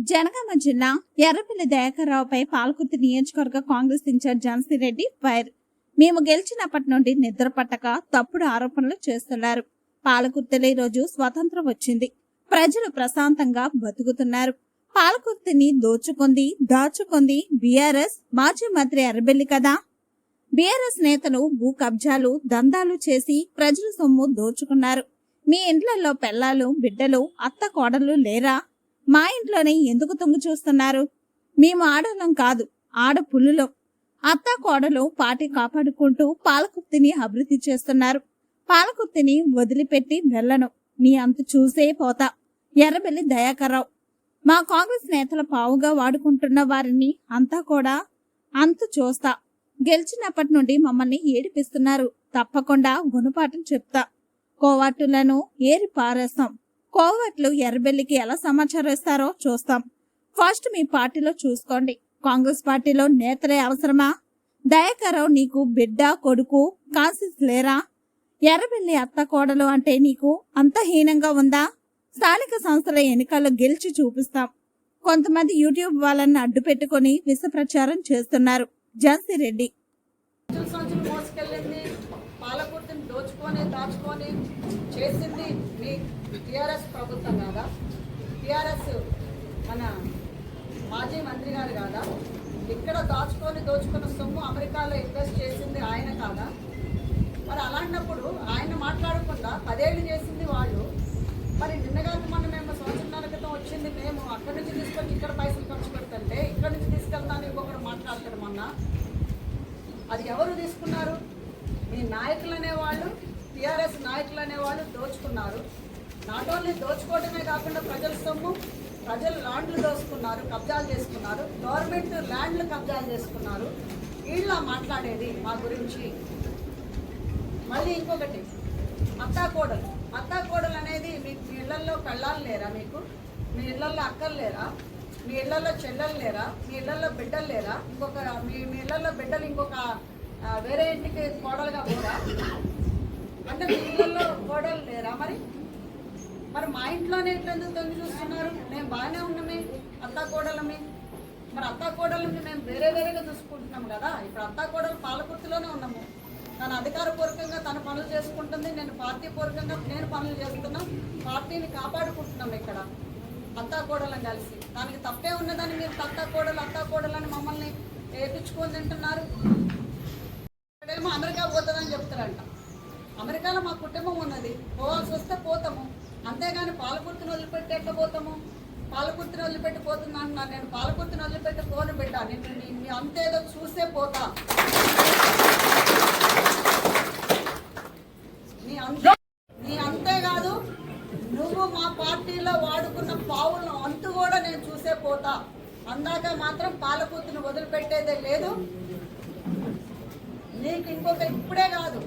జనగామ జిల్లా ఎర్రపల్లి దయాకర్రావుపై పాలకుర్తి నియోజకవర్గ Congress incharge Jhansi Reddy fire. మేము గెలిచినప్పటి నుండి నిద్ర పట్టక తప్పుడు ఆరోపణలు చేస్తున్నారు. పాలకుర్తిలో ఈ రోజు స్వతంత్రం వచ్చింది. ప్రజలు ప్రశాంతంగా బతుకుతున్నారు. పాలకుర్తిని దాచుకుంది బీఆర్ఎస్ మాజీ మంత్రి ఎర్రబెల్లి కదా. బీఆర్ఎస్ నేతలు భూ కబ్జాలు దందాలు చేసి ప్రజల సొమ్ము దోచుకున్నారు. మీ ఇండ్లలో పెళ్లాలు బిడ్డలు అత్త కోడలు లేరా? మా ఇంట్లోనే ఎందుకు తొంగి చూస్తున్నారు? మేము ఆడలం కాదు, ఆడపుల్లులో. అత్త కోడలు పార్టీ కాపాడుకుంటూ పాలకుర్తిని అభివృద్ధి చేస్తున్నారు. పాలకుర్తిని వదిలిపెట్టి వెళ్ళను. మీ అంతు చూసే పోతా. ఎర్రబెల్లి దయాకర్రావు. మా కాంగ్రెస్ నేతల పావుగా వాడుకుంటున్న వారిని అంతా కూడా అంతు చూస్తా. గెలిచినప్పటి నుండి మమ్మల్ని ఏడిపిస్తున్నారు. తప్పకుండా గుణపాఠం చెప్తా. కోవాటులను ఏరి పారేస్తాం. కోవట్లు ఎర్రబెల్లికి ఎలా సమాచారం ఇస్తారో చూస్తాం. ఫస్ట్ మీ పార్టీలో చూసుకోండి. కాంగ్రెస్ పార్టీలో నేతలే అవసరమా? దయాకర్రావు, నీకు బిడ్డ కొడుకు కాన్సిస్ లేరా? ఎర్రబెల్లి అత్త కోడలు అంటే నీకు అంత హీనంగా ఉందా? స్థానిక సంస్థల ఎన్నికల్లో గెలిచి చూపిస్తాం. కొంతమంది యూట్యూబ్ వాళ్ళని అడ్డు పెట్టుకుని విష ప్రచారం చేస్తున్నారు. ఝాన్సీరెడ్డి. పాలకుర్తిని దాచుకొని చేసింది మీ టీఆర్ఎస్ ప్రభుత్వం కాదా? టీఆర్ఎస్ మన మాజీ మంత్రి గారు కాదా? ఇక్కడ దోచుకున్న సొమ్ము అమెరికాలో ఇన్వెస్ట్ చేసింది ఆయన కాదా? మరి అలాంటప్పుడు ఆయన మాట్లాడకుండా 10 ఏళ్ళు చేసింది వాళ్ళు. మరి నిన్నగాక మొన్న మేము సంవత్సరాల క్రితం వచ్చింది మేము అక్కడి నుంచి తీసుకొని ఇక్కడ పైసలు ఖర్చు పెడుతుంటే ఇక్కడ నుంచి తీసుకెళ్తాను ఇంకొకరు మాట్లాడతాడు. మొన్న అది ఎవరు తీసుకున్నారు? మీ నాయకులు అనేవాళ్ళు, టీఆర్ఎస్ నాయకులు అనేవాళ్ళు దోచుకున్నారు. నాట్ ఓన్లీ దోచుకోవడమే కాకుండా ప్రజల సొమ్ము, ప్రజల ల్యాండ్లు దోచుకున్నారు, కబ్జాలు చేసుకున్నారు. గవర్నమెంట్ ల్యాండ్లు కబ్జాలు చేసుకున్నారు. వీళ్ళ మాట్లాడేది మా గురించి. మళ్ళీ ఇంకొకటి, అత్తాకోడలు అనేది మీ ఇళ్లలో కళ్ళాలు లేరా? మీకు మీ ఇళ్లలో అక్కలు లేరా? మీ ఇళ్లలో చెల్లెలు లేరా? మీ ఇళ్లలో బిడ్డలు లేరా? మీ ఇళ్లలో బిడ్డలు ఇంకొక వేరే ఇంటికి కోడలుగా పోరా? అంటే మీ ఇళ్లలో కోడలు లేరా? మరి మా ఇంట్లోనే ఎట్లెందుకు తొంగి చూస్తున్నారు? మేము బాగానే ఉన్నామే అత్తాకోడలమే. మరి అత్తాకోడలని మేము వేరేగా చూసుకుంటున్నాము కదా. ఇప్పుడు అత్తాకోడలు పాలకుర్తిలోనే ఉన్నాము. తన అధికారపూర్వకంగా తన పనులు చేసుకుంటుంది, నేను పార్టీ పూర్వకంగా నేను పనులు చేస్తున్నా. పార్టీని కాపాడుకుంటున్నాం ఇక్కడ అత్తాకోడలను కలిసి. దానికి తప్పే ఉన్నదని మీరు అత్తాకోడలని మమ్మల్ని వేపించుకొని తింటున్నారు. ఇక్కడేమో అమెరికా పోతుందని చెప్తారంట. అమెరికాలో మా కుటుంబం ఉన్నది, పోవాల్సి వస్తే పోతాము. అంతేగాని పాలకుర్తిని వదిలిపెట్టి ఎట్లా పోతాము? పాలకుర్తిని వదిలిపెట్టి పోతుంది అంటున్నాను. నేను పాలకుర్తిని వదిలిపెట్టి పోను బిడ్డ. నేను అంతేదో చూసే పోతా. నీ అంతేకాదు, నువ్వు మా పార్టీలో వాడుకున్న పావులను అంతు కూడా నేను చూసే పోతా. అందాక మాత్రం పాలకుర్తిని వదిలిపెట్టేదే లేదు. నీకు ఇంకొక ఇప్పుడే కాదు,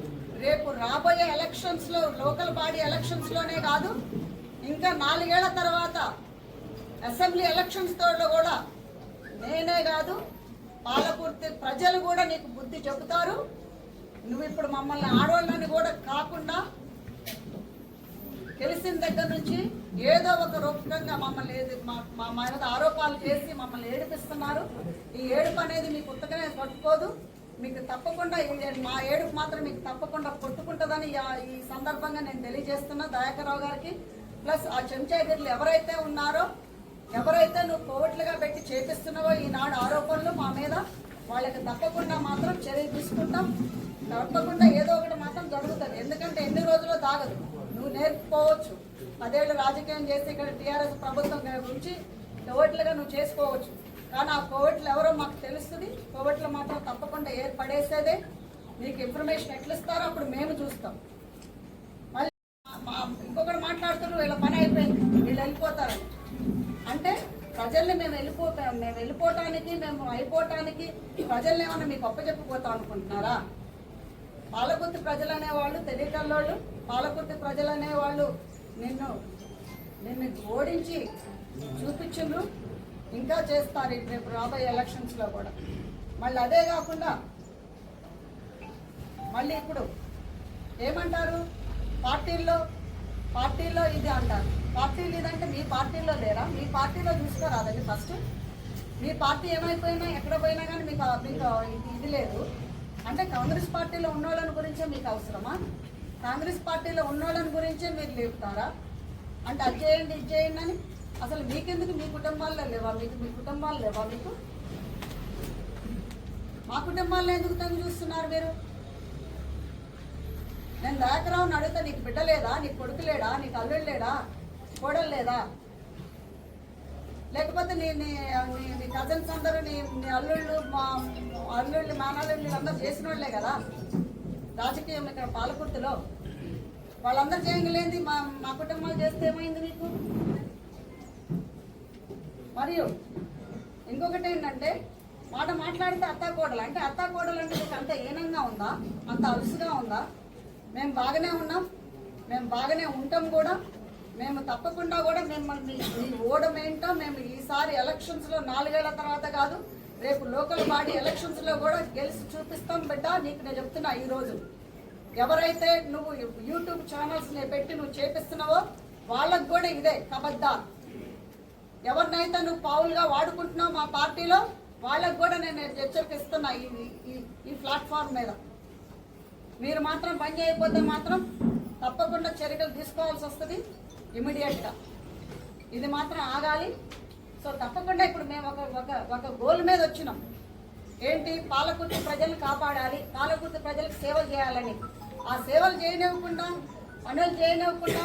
రేపు రాబోయే ఎలక్షన్స్లో, లోకల్ బాడీ ఎలక్షన్స్లోనే కాదు, ఇంకా 4 ఏళ్ల తర్వాత అసెంబ్లీ ఎలక్షన్స్ తోడు కూడా నేనే కాదు పాలకుర్తి ప్రజలు కూడా నీకు బుద్ధి చెబుతారు. నువ్వు ఇప్పుడు మమ్మల్ని ఆడవాళ్ళని కూడా కాకుండా తెలిసిన దగ్గర నుంచి ఏదో ఒక రూపకంగా మమ్మల్ని మా మీద ఆరోపణలు చేసి మమ్మల్ని ఏడిపిస్తున్నారు. ఈ ఏడుపు అనేది మీకు ఉత్తగానే పట్టుకోదు. మీకు తప్పకుండా మా ఏడుపు మాత్రం మీకు తప్పకుండా కొట్టుకుంటుందని ఈ సందర్భంగా నేను తెలియజేస్తున్నా దయాకర్రావు గారికి. ప్లస్ ఆ చెంచాగిరిలు ఎవరైతే ఉన్నారో, ఎవరైతే నువ్వు కోవట్లుగా పెట్టి చేపిస్తున్నావో ఈనాడు ఆరోపణలు మా మీద, వాళ్ళకి తప్పకుండా మాత్రం చర్య తీసుకుంటాం. తప్పకుండా ఏదో ఒకటి మాత్రం జరుగుతుంది. ఎందుకంటే ఎన్ని రోజుల్లో దాగదు. నువ్వు నేర్చుకోవచ్చు. 10 ఏళ్ళు రాజకీయం చేసి ఇక్కడ టీఆర్ఎస్ ప్రభుత్వం గురించి కోవట్లుగా నువ్వు చేసుకోవచ్చు. కానీ ఆ కోవట్లు ఎవరో మాకు తెలుస్తుంది. కోవట్లు మాత్రం తప్పకుండా ఏర్పడేసేదే. మీకు ఇన్ఫర్మేషన్ ఎట్లా ఇస్తారో అప్పుడు మేము చూస్తాం. మళ్ళీ ఇంకొకటి మాట్లాడుతున్నారు, వీళ్ళ పని అయిపోయింది, వీళ్ళు వెళ్ళిపోతారని. అంటే ప్రజల్ని మేము వెళ్ళిపోవటానికి, మేము అయిపోవటానికి ప్రజల్ని ఏమన్నా మీకు అప్పచెప్పిపోతాం అనుకుంటున్నారా? పాలకుర్తి ప్రజలు అనేవాళ్ళు తెలియకల్లోళ్ళు. పాలకుర్తి ప్రజలు అనేవాళ్ళు నిన్ను ఓడించి చూపించుండ్రు. ఇంకా చేస్తారు రేపు రాబోయే ఎలక్షన్స్లో కూడా. మళ్ళీ అదే కాకుండా ఇప్పుడు ఏమంటారు? పార్టీల్లో ఇది అంటారు. పార్టీ లేదంటే మీ పార్టీలో లేరా? మీ పార్టీలో చూసుకోరాదండి ఫస్ట్. మీ పార్టీ ఏమైపోయినా ఎక్కడ పోయినా కానీ మీకు ఇది లేదు అంటే కాంగ్రెస్ పార్టీలో ఉన్నోళ్ళని గురించే మీకు అవసరమా? కాంగ్రెస్ పార్టీలో ఉన్నోళ్ళని గురించే మీరు లేపుతారా? అంటే అది చేయండి ఇది చేయండి అని. అసలు మీకెందుకు? మీ కుటుంబాల్లో లేవా మీకు? మీ కుటుంబాలు లేవా మీకు? మా కుటుంబాల్లో ఎందుకు తను చూస్తున్నారు మీరు? నేను దయాకరావుని అడిగితే నీకు బిడ్డ లేదా, నీకు కొడుకు లేడా, నీకు అల్లుడు లేడా, కోడలు లేదా? లేకపోతే నీ కజన్స్ అందరూ నీ అల్లుళ్ళు అల్లుళ్ళు మానాళ్ళు అందరూ చేసిన వాళ్ళే కదా రాజకీయం ఇక్కడ పాలకుర్తిలో. వాళ్ళందరూ చేయగలేంది మా కుటుంబాలు చేస్తే ఏమైంది మీకు? మరియు ఇంకొకటి ఏంటంటే మాట మాట్లాడితే అత్తాకోడలు అంటే అత్తాకోడలు అంటే మీకు అంత హీనంగా ఉందా, అంత అలుసుగా ఉందా? మేము బాగానే ఉన్నాం, మేము బాగానే ఉంటాం కూడా. మేము తప్పకుండా కూడా మిమ్మల్ని మీ ఓడమేంటో మేము ఈసారి ఎలక్షన్స్లో 4 ఏళ్ల తర్వాత కాదు, రేపు లోకల్ బాడీ ఎలక్షన్స్లో కూడా గెలిచి చూపిస్తాం బిడ్డ. నీకు నేను చెప్తున్నా, ఈరోజు ఎవరైతే నువ్వు యూట్యూబ్ ఛానల్స్ని పెట్టి నువ్వు చేపిస్తున్నావో వాళ్ళకు కూడా ఇదే కబద్దార్. ఎవరినైతే నువ్వు పావులుగా వాడుకుంటున్నావు మా పార్టీలో వాళ్ళకు కూడా నేను హెచ్చరిస్తున్నా ఈ ప్లాట్ఫామ్ మీద. మీరు మాత్రం పని చేయకపోతే మాత్రం తప్పకుండా చర్యలు తీసుకోవాల్సి వస్తుంది ఇమీడియట్గా. ఇది మాత్రం ఆగాలి. సో తప్పకుండా ఇప్పుడు మేము ఒక గోల్ మీద వచ్చినాం. ఏంటి? పాలకుర్తి ప్రజలను కాపాడాలి, పాలకుర్తి ప్రజలకు సేవలు చేయాలని. ఆ సేవలు చేయనివ్వకుండా, పనులు చేయనివ్వకుండా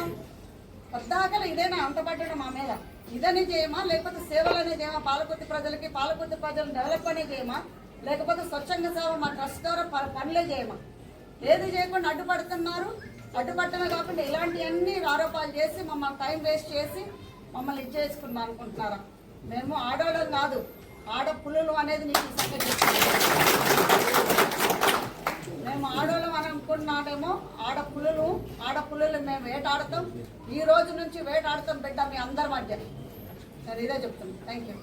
పద్దాకలు ఇదేనా అంటపడ్డడం మా మీద? ఇదని చేయమా? లేకపోతే సేవలు అనేది చేయమా? పాలకుర్తి ప్రజలకి పాలకుర్తి ప్రజలను డెవలప్ అనేది చేయమా? లేకపోతే స్వచ్ఛంద సేవ మా ట్రస్ట్ ద్వారా పనులే చేయమా? ఏది చేయకుండా అడ్డుపడుతున్నారు. అడ్డుపట్టమే కాకుండా ఇలాంటివన్నీ ఆరోపణలు చేసి మమ్మల్ని టైం వేస్ట్ చేసి మమ్మల్ని ఇచ్చేసుకున్నాం అనుకుంటున్నారా? మేము ఆడవాళ్ళం కాదు, ఆడపులులు అనేది నీకు ఈ సంగతి చెప్తున్నాను. మేము ఆడవాళ్ళం అని అనుకుంటున్నాడేమో. ఆడపులులు మేము వేటాడతాం. ఈ రోజు నుంచి వేటాడతాం బిడ్డ మీ అందరి మధ్య. నేను ఇదే చెప్తున్నాను. Thank you.